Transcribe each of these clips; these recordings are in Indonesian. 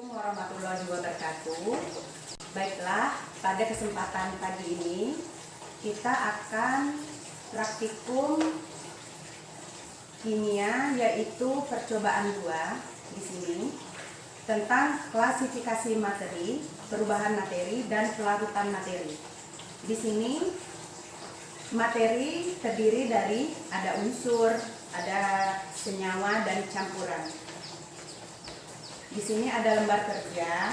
Assalamualaikum warahmatullahi wabarakatuh. Baiklah, pada kesempatan pagi ini kita akan praktikum kimia, yaitu percobaan 2 di sini tentang klasifikasi materi, perubahan materi dan pelarutan materi. Di sini materi terdiri dari ada unsur, ada senyawa dan campuran. Di sini ada lembar kerja.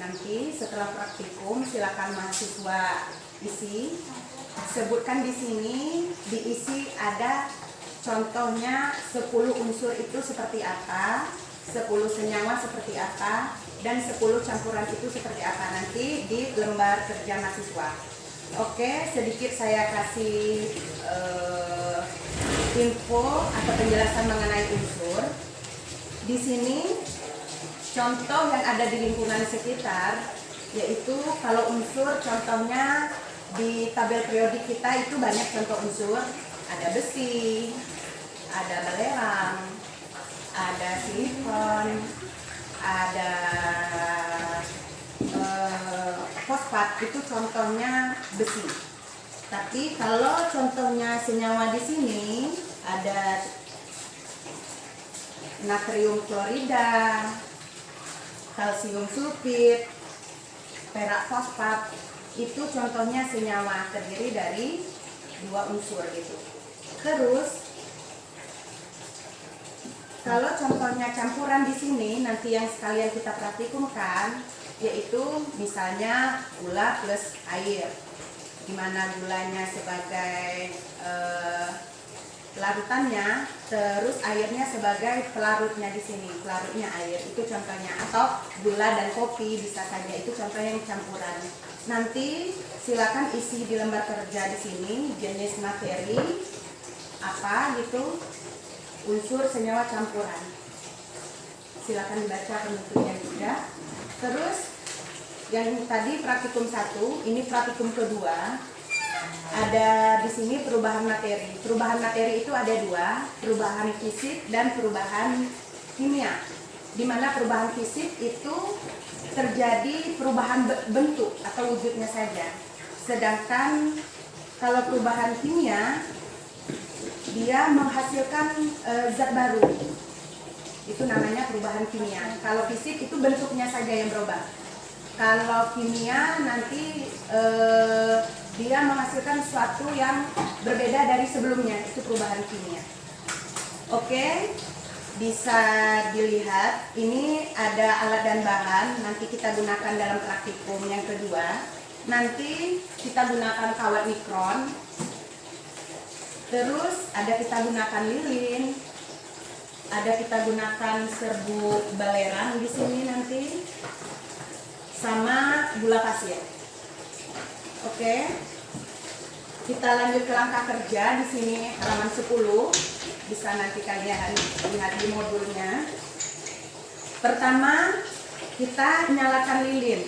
Nanti setelah praktikum silakan mahasiswa isi. Sebutkan di sini, diisi ada contohnya 10 unsur itu seperti apa, 10 senyawa seperti apa, dan 10 campuran itu seperti apa, nanti di lembar kerja mahasiswa. Oke, sedikit saya kasih info atau penjelasan mengenai unsur. Di sini contoh yang ada di lingkungan sekitar, yaitu kalau unsur contohnya di tabel periodik kita itu banyak contoh unsur. Ada besi, ada belerang, ada silikon, ada fosfat, itu contohnya besi. Tapi kalau contohnya senyawa di sini ada natrium klorida, kalsium sulfit, perak fosfat, itu contohnya senyawa terdiri dari 2 unsur gitu. Terus kalau contohnya campuran di sini nanti yang sekalian kita praktikumkan, yaitu misalnya gula plus air, dimana gulanya sebagai pelarutannya, terus airnya sebagai pelarutnya di sini. Pelarutnya air itu contohnya, atau gula dan kopi bisa saja, itu contohnya yang campuran. Nanti silakan isi di lembar kerja di sini jenis materi apa gitu, unsur, senyawa, campuran. Silakan dibaca penutupnya juga. Terus yang tadi praktikum 1, ini praktikum kedua. Ada di sini perubahan materi. Perubahan materi itu ada 2, perubahan fisik dan perubahan kimia. Di mana perubahan fisik itu terjadi perubahan bentuk atau wujudnya saja. Sedangkan kalau perubahan kimia, dia menghasilkan zat baru. Itu namanya perubahan kimia. Kalau fisik itu bentuknya saja yang berubah. Kalau kimia nanti dia menghasilkan sesuatu yang berbeda dari sebelumnya, itu perubahan kimia. Oke, bisa dilihat ini ada alat dan bahan, nanti kita gunakan dalam praktikum yang kedua. Nanti kita gunakan kawat mikron, terus ada kita gunakan lilin, ada kita gunakan serbuk belerang di sini nanti, sama gula pasir. Oke, kita lanjut ke langkah kerja. Di sini halaman 10, bisa nanti kalian lihat di modulnya. Pertama, kita nyalakan lilin.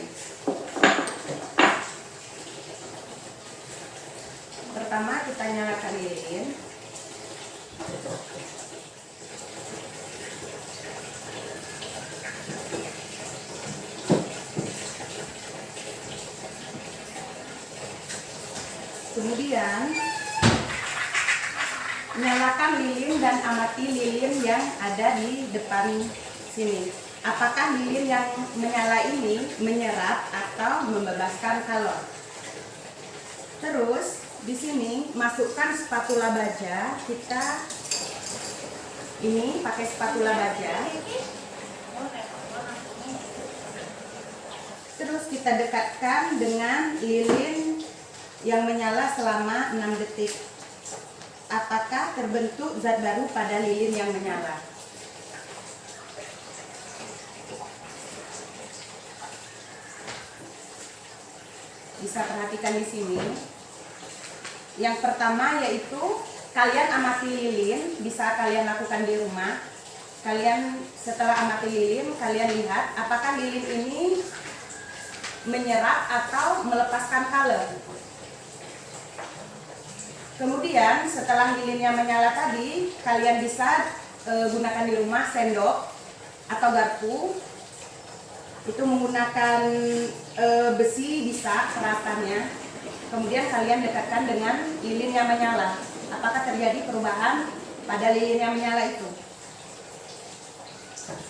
Kemudian nyalakan lilin dan amati lilin yang ada di depan sini. Apakah lilin yang menyala ini menyerap atau membebaskan kalor? Terus di sini masukkan spatula baja. Kita ini pakai spatula baja. Terus kita dekatkan dengan lilin yang menyala selama 6 detik. Apakah terbentuk zat baru pada lilin yang menyala? Bisa perhatikan di sini. Yang pertama yaitu kalian amati lilin, bisa kalian lakukan di rumah. Kalian setelah amati lilin, kalian lihat apakah lilin ini menyerap atau melepaskan kalor. Kemudian setelah lilinnya menyala tadi, kalian bisa gunakan di rumah sendok atau garpu Itu menggunakan besi bisa peratannya. Kemudian kalian dekatkan dengan lilin yang menyala. Apakah terjadi perubahan pada lilin yang menyala itu?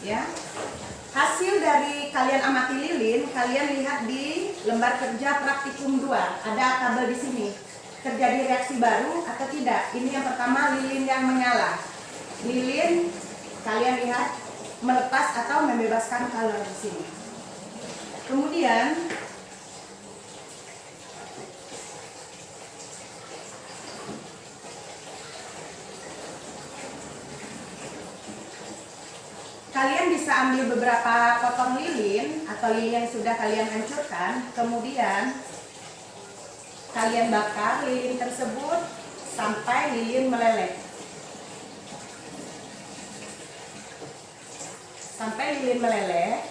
Ya. Hasil dari kalian amati lilin, kalian lihat di lembar kerja praktikum 2. Ada tabel di sini. Terjadi reaksi baru atau tidak? Ini yang pertama, lilin yang menyala. Lilin kalian lihat melepas atau membebaskan color di sini. Kemudian kalian bisa ambil beberapa potong lilin atau lilin yang sudah kalian hancurkan, kemudian kalian bakar lilin tersebut sampai lilin meleleh. Sampai lilin meleleh.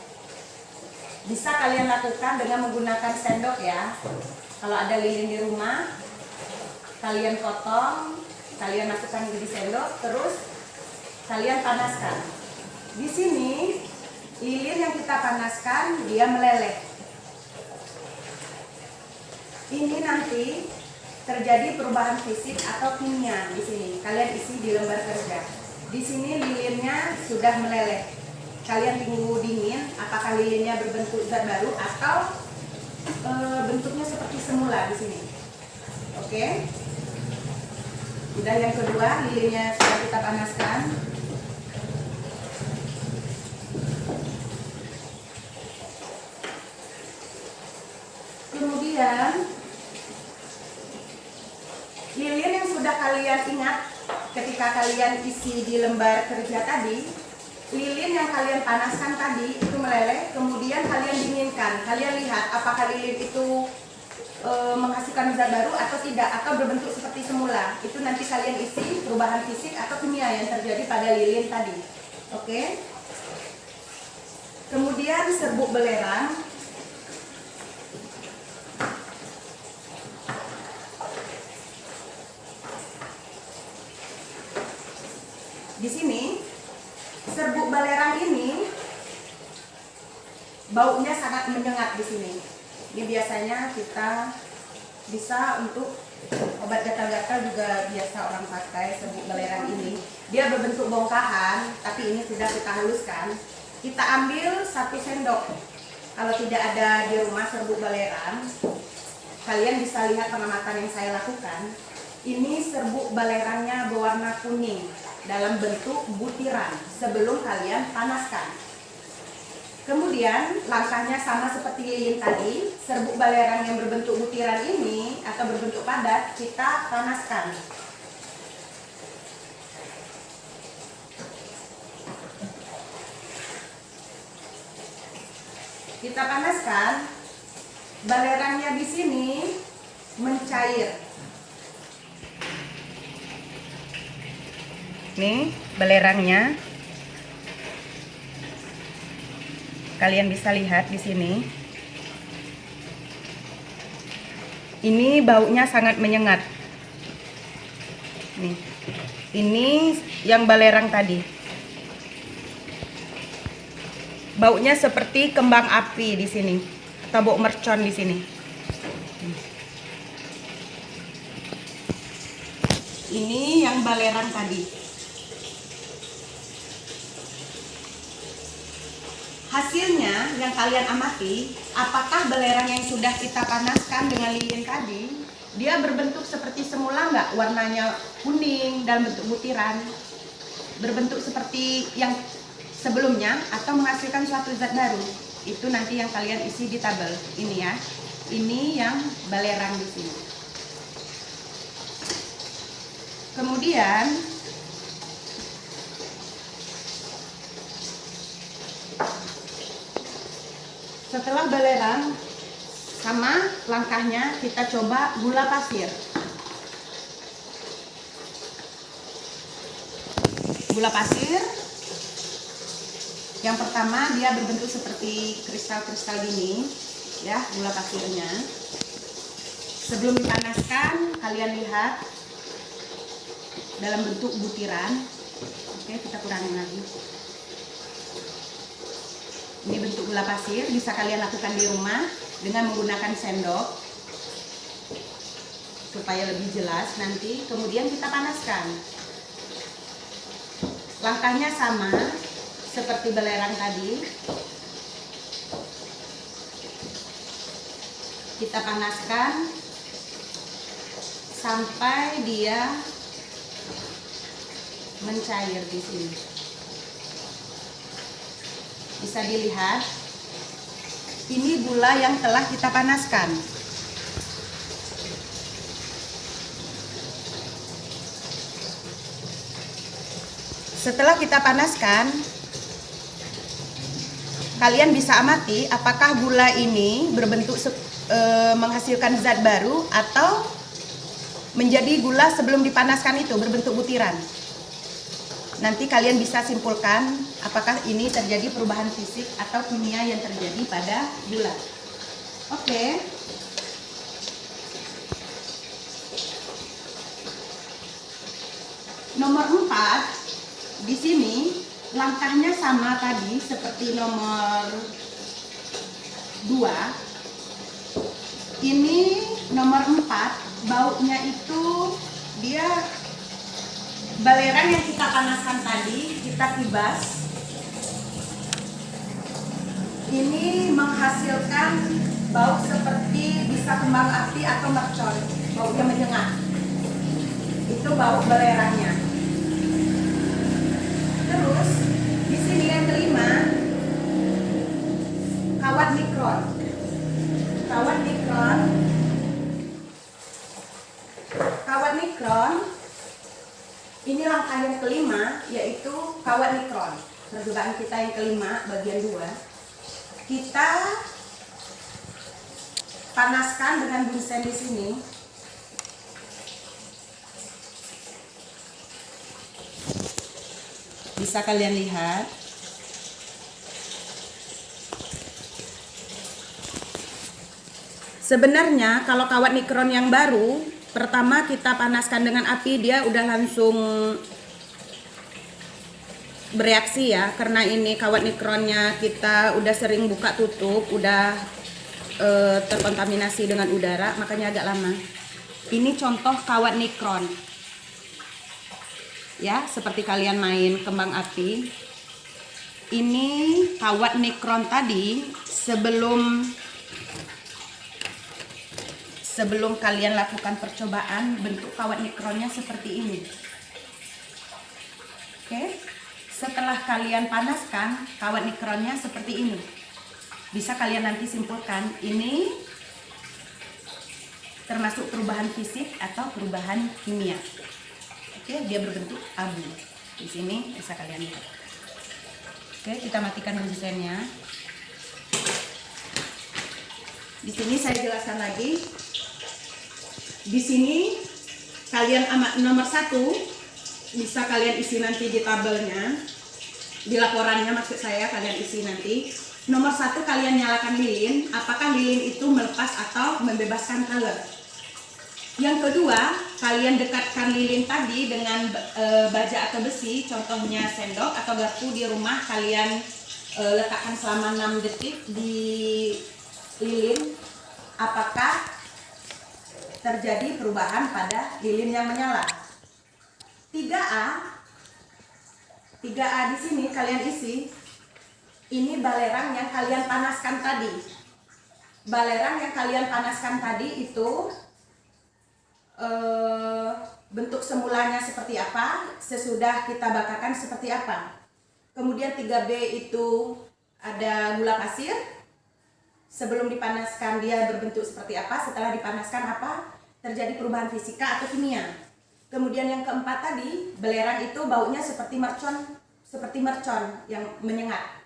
Bisa kalian lakukan dengan menggunakan sendok ya. Kalau ada lilin di rumah, kalian potong, kalian masukkan di sendok, terus kalian panaskan. Di sini lilin yang kita panaskan dia meleleh. Ini nanti terjadi perubahan fisik atau kimia di sini. Kalian isi di lembar kerja. Di sini lilinnya sudah meleleh. Kalian tunggu dingin, apakah lilinnya berbentuk zat baru atau bentuknya seperti semula di sini. Oke. Udah, yang kedua, lilinnya sudah kita panaskan. Kemudian lilin yang sudah kalian ingat ketika kalian isi di lembar kerja tadi, lilin yang kalian panaskan tadi itu meleleh, kemudian kalian dinginkan. Kalian lihat apakah lilin itu menghasilkan zat baru atau tidak, atau berbentuk seperti semula. Itu nanti kalian isi perubahan fisik atau kimia yang terjadi pada lilin tadi. Oke. Kemudian serbuk belerang. Di sini serbuk belerang ini baunya sangat menyengat di sini. Ini biasanya kita bisa untuk obat gatal-gatal juga biasa orang pakai serbuk belerang ini. Dia berbentuk bongkahan, tapi ini sudah kita haluskan. Kita ambil 1 sendok. Kalau tidak ada di rumah serbuk belerang, kalian bisa lihat pengamatan yang saya lakukan. Ini serbuk belerangnya berwarna kuning dalam bentuk butiran sebelum kalian panaskan. Kemudian langkahnya sama seperti lilin tadi. Serbuk belerang yang berbentuk butiran ini atau berbentuk padat kita panaskan. Kita panaskan, belerangnya di sini mencair. Nih belerangnya, kalian bisa lihat di sini. Ini baunya sangat menyengat. Nih, ini yang belerang tadi. Baunya seperti kembang api di sini, atau bau mercon di sini. Ini yang belerang tadi. Hasilnya yang kalian amati, apakah belerang yang sudah kita panaskan dengan lilin tadi, dia berbentuk seperti semula nggak? Warnanya kuning dalam bentuk butiran, berbentuk seperti yang sebelumnya, atau menghasilkan suatu zat baru? Itu nanti yang kalian isi di tabel ini ya. Ini yang belerang di sini. Kemudian setelah belerang, sama langkahnya kita coba gula pasir. Gula pasir yang pertama dia berbentuk seperti kristal-kristal gini ya, gula pasirnya. Sebelum dipanaskan kalian lihat dalam bentuk butiran. Oke, kita kurangin lagi. Ini bentuk gula pasir, bisa kalian lakukan di rumah dengan menggunakan sendok supaya lebih jelas nanti. Kemudian kita panaskan. Langkahnya sama seperti belerang tadi. Kita panaskan sampai dia mencair di sini. Bisa dilihat, ini gula yang telah kita panaskan. Setelah kita panaskan, kalian bisa amati apakah gula ini berbentuk menghasilkan zat baru atau menjadi gula sebelum dipanaskan itu berbentuk butiran. Nanti kalian bisa simpulkan apakah ini terjadi perubahan fisik atau kimia yang terjadi pada gula. Oke. Nomor 4, di sini langkahnya sama tadi seperti nomor 2. Ini nomor 4, baunya itu dia belerang yang kita panaskan tadi, kita kibas. Ini menghasilkan bau seperti bisa kembang api atau mercon, baunya menyengat. Itu bau belerangnya. Terus di sini yang kelima, kawat nikron. Kawat nikron ini langkah yang kelima, yaitu kawat nikron. Percobaan kita yang kelima, bagian 2. Kita panaskan dengan bunsen di sini. Bisa kalian lihat. Sebenarnya kalau kawat nikron yang baru, pertama kita panaskan dengan api, dia udah langsung bereaksi ya, karena ini kawat nikronnya kita udah sering buka tutup, udah terkontaminasi dengan udara, makanya agak lama. Ini contoh kawat nikron ya, seperti kalian main kembang api. Ini kawat nikron tadi sebelum kalian lakukan percobaan, bentuk kawat nikronnya seperti ini. Oke, setelah kalian panaskan, kawat nikronnya seperti ini. Bisa kalian nanti simpulkan ini termasuk perubahan fisik atau perubahan kimia. Oke, dia berbentuk abu. Di sini bisa kalian lihat. Oke, kita matikan bunsennya. Di sini saya jelaskan lagi. Di sini kalian nomor 1 bisa kalian isi nanti di tabelnya, di laporannya maksud saya, kalian isi nanti. Nomor 1, kalian nyalakan lilin, apakah lilin itu melepas atau membebaskan color. Yang kedua, kalian dekatkan lilin tadi dengan baja atau besi, contohnya sendok atau garpu di rumah, kalian letakkan selama 6 detik di lilin. Apakah terjadi perubahan pada lilin yang menyala. 3A di sini kalian isi. Ini belerang yang kalian panaskan tadi. Belerang yang kalian panaskan tadi itu bentuk semulanya seperti apa, sesudah kita bakarkan seperti apa. Kemudian 3B itu ada gula pasir. Sebelum dipanaskan dia berbentuk seperti apa, setelah dipanaskan apa, terjadi perubahan fisika atau kimia. Kemudian yang keempat tadi, belerang itu baunya seperti mercon yang menyengat.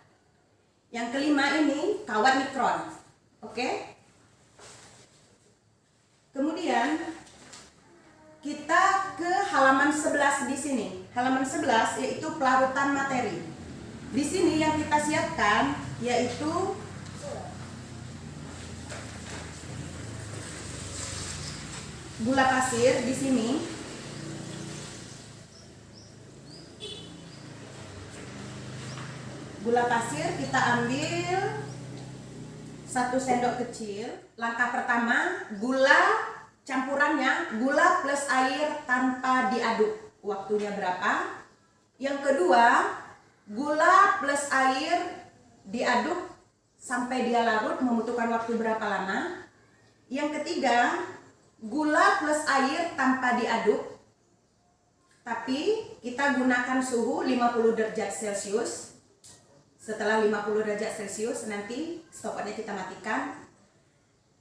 Yang kelima ini kawat nikron. Oke? Kemudian kita ke halaman 11 di sini. Halaman 11 yaitu pelarutan materi. Di sini yang kita siapkan yaitu gula pasir di sini. Gula pasir kita ambil 1 sendok kecil. Langkah pertama, gula campurannya gula plus air tanpa diaduk. Waktunya berapa? Yang kedua, gula plus air diaduk sampai dia larut, membutuhkan waktu berapa lama? Yang ketiga, gula plus air tanpa diaduk, tapi kita gunakan suhu 50 derajat Celcius. Setelah 50 derajat Celcius nanti stopwatchnya kita matikan.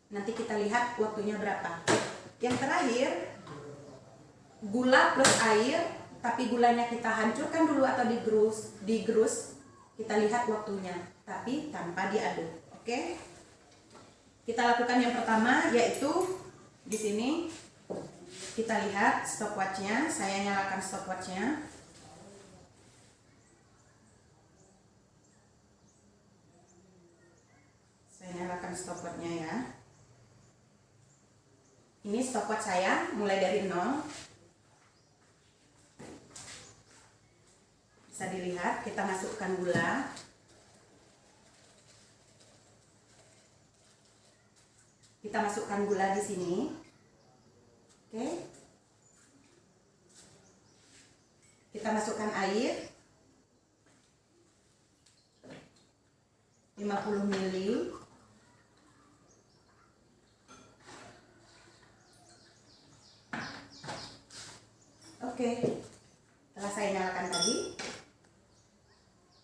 Nanti kita lihat waktunya berapa. Yang terakhir, gula plus air, tapi gulanya kita hancurkan dulu atau digerus. Kita lihat waktunya, tapi tanpa diaduk. Oke? Kita lakukan yang pertama, yaitu di sini kita lihat stopwatchnya. Saya nyalakan stopwatchnya. Saya nyalakan stopwatchnya ya. Ini stopwatch saya mulai dari 0. Bisa dilihat, kita masukkan gula. Kita masukkan gula di sini. Oke. Kita masukkan air 50 ml. Oke. Setelah saya nyalakan tadi,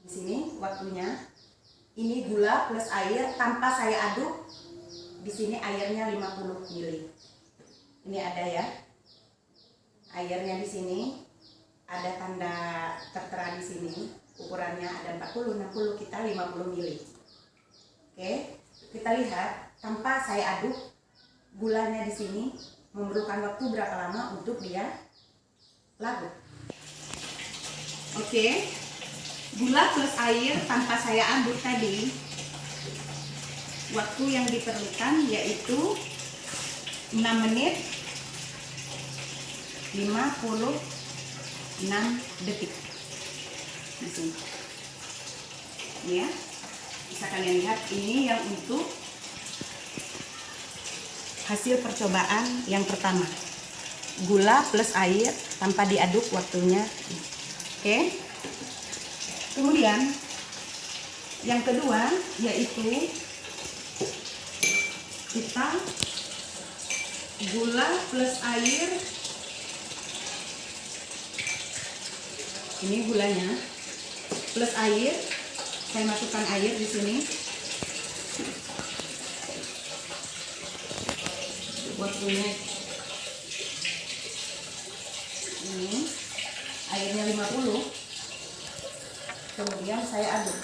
di sini waktunya. Ini gula plus air tanpa saya aduk. Di sini airnya 50 ml. Ini ada ya. Airnya di sini ada tanda tertera di sini. Ukurannya ada 40, 60, kita 50 ml. Oke, kita lihat tanpa saya aduk, gulanya di sini memerlukan waktu berapa lama untuk dia larut. Oke, gula plus air tanpa saya aduk tadi, waktu yang diperlukan yaitu 6 menit 56 detik. Di sini. Ini ya. Bisa kalian lihat, ini yang untuk hasil percobaan yang pertama. Gula plus air tanpa diaduk waktunya. Oke. Kemudian yang kedua yaitu kita gula plus air. Ini gulanya plus air. Saya masukkan air di sini. Waktunya ini airnya 50. Kemudian saya aduk.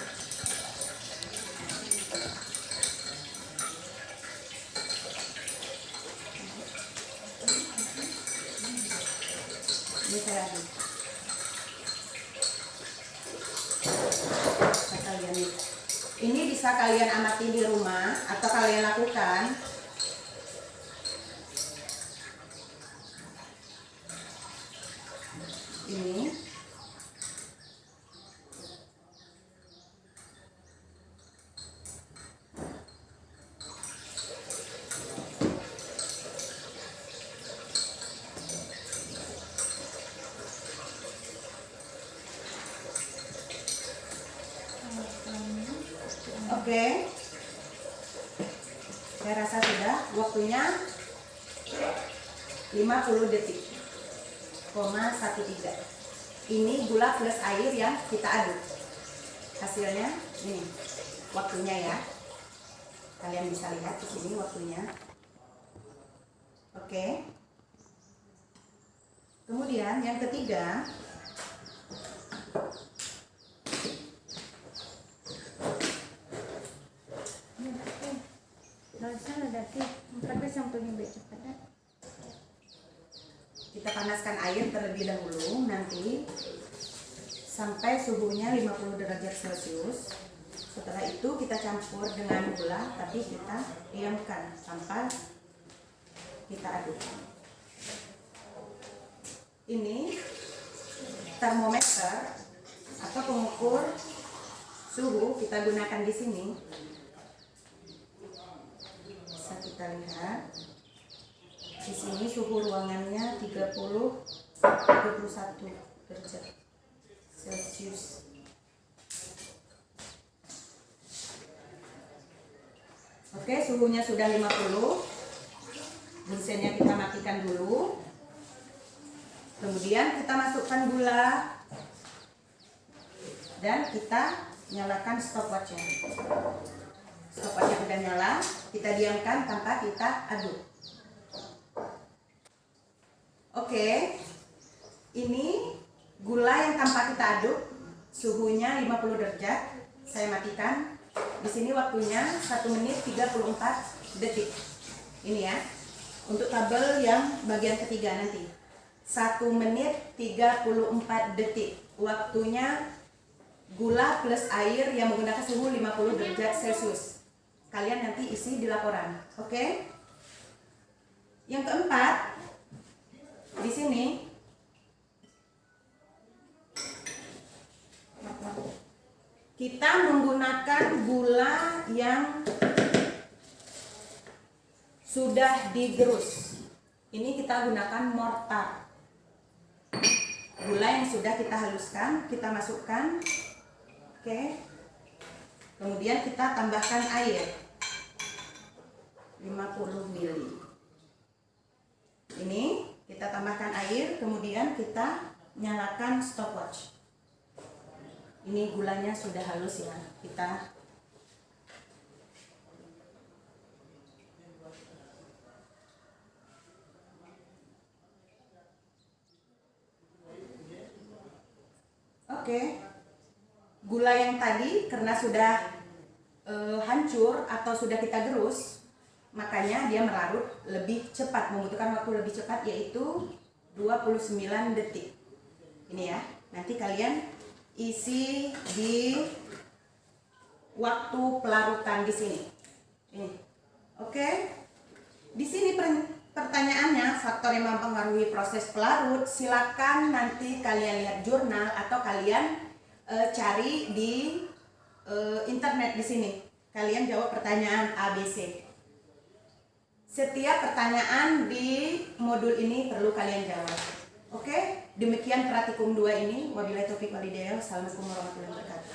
Ini saya aduk. Ini bisa kalian amati di rumah atau kalian lakukan. Ini oke. Saya rasa sudah. Waktunya 50 detik, 13. Ini gula plus air yang kita aduk. Hasilnya ini waktunya ya. Kalian bisa lihat di sini waktunya. Oke. Kemudian yang ketiga, kita panaskan air terlebih dahulu nanti sampai suhunya 50 derajat Celcius. Setelah itu kita campur dengan gula, tapi kita diamkan sampai kita aduk. Ini termometer atau pengukur suhu kita gunakan di sini. Bisa kita lihat di sini suhu ruangannya 31 derajat Celcius. Oke, suhunya sudah 50. Bunsennya kita matikan dulu. Kemudian kita masukkan gula dan kita nyalakan stopwatchnya. Stopwatchnya sudah nyala, kita diamkan tanpa kita aduk. Oke, ini gula yang tanpa kita aduk, suhunya 50 derajat. Saya matikan. Di sini waktunya 1 menit 34 detik. Ini ya, untuk tabel yang bagian ketiga nanti. 1 menit 34 detik. Waktunya gula plus air yang menggunakan suhu 50 derajat Celcius. Kalian nanti isi di laporan. Oke? Yang keempat, di sini kita menggunakan gula yang sudah digerus. Ini kita gunakan mortar. Gula yang sudah kita haluskan, kita masukkan. Oke. Kemudian kita tambahkan air 50 ml. Ini kita tambahkan air, kemudian kita nyalakan stopwatch. Ini gulanya sudah halus ya. Kita Oke. Gula yang tadi karena sudah hancur atau sudah kita gerus, makanya dia melarut lebih cepat, membutuhkan waktu lebih cepat, yaitu 29 detik. Ini ya, nanti kalian isi di waktu pelarutan di sini. Ini. Oke. Di sini pertanyaannya, faktor yang mempengaruhi proses pelarut, silakan nanti kalian lihat jurnal atau kalian cari di internet di sini. Kalian jawab pertanyaan A, B, C. Setiap pertanyaan di modul ini perlu kalian jawab. Oke, demikian praktikum 2 ini. Wabillahi taufiq wal hidayah. Assalamualaikum warahmatullahi wabarakatuh.